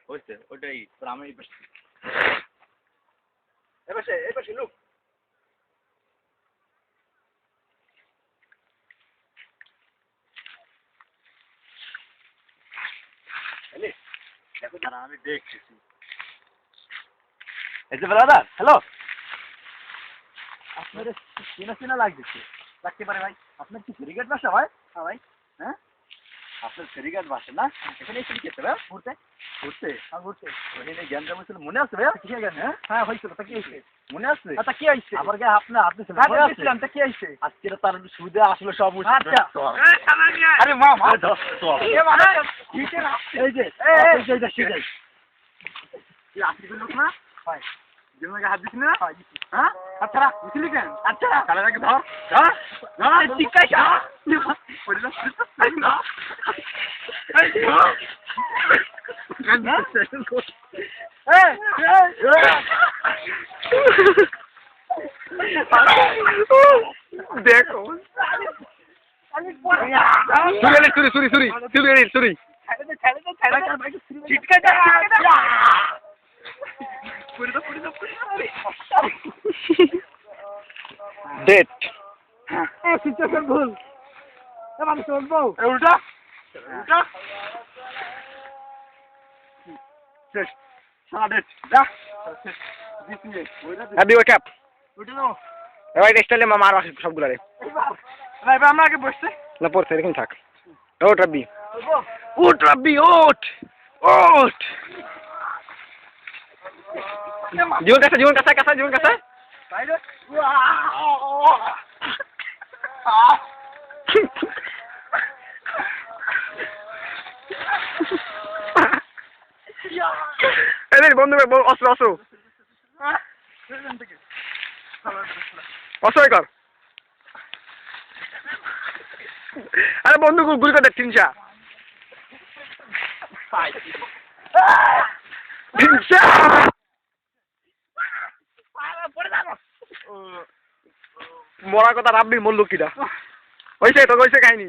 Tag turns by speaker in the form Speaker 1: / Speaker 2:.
Speaker 1: হইছে ওটাই তোর আমি এই পাশে লুক এলি দেখো দাঁড়া আমি দেখতেছি এই যে ব্রাদার হ্যালো আপনার চেনা লাগতেছে লাগতে পারে ভাই আপনার কি ফেরিঘাট বাসা ভাই হ্যাঁ ভাই হ্যাঁ আপনার ফেরিঘাট বাসা না এখানে এসে খেতে ভাই ঘুরতে ঘুরতে হ্যাঁ ঘুরতে ওখানে জ্ঞান জাম হয়েছিল মনে আছে ভাই কিসে জ্ঞান হ্যাঁ হয়েছিল তা কি হয়েছে মনে আছে তা কি হয়েছে আবার গে আপনি ছিলেন তা কি হয়েছে আজকে তার সুদে আসলে সব আচ্ছা আরে মা মা এই যে আসলে লোক না ভাই জমিকে হাত দিছিস না হ্যাঁ আচ্ছা বুঝলি কেন আচ্ছা তাহলে আগে ধর ধর ধর চিকাই যা পড়লো দেখো চুরি চিটকা যা डेट सिचुएशन भूल हम सोचबो उल्टा उल्टा शेष सारा डेट जा अभी वेक अप उठे नो রাইট স্টাইলে মার আসে সবগুলা রে ভাই ভাই আমরা আগে বসতে না পড়তে এরকম থাক ওঠ রাব্বি ওঠ রাব্বি ওঠ ওঠ জীবন কাছে বাইরে এই বন্ধু অস্ত্র কর আরে বন্ধু গুলি করে তিনশা মরার কথা রাব্বির মূল্য কিটা হয়েছে তো হয়েছে কাহিনী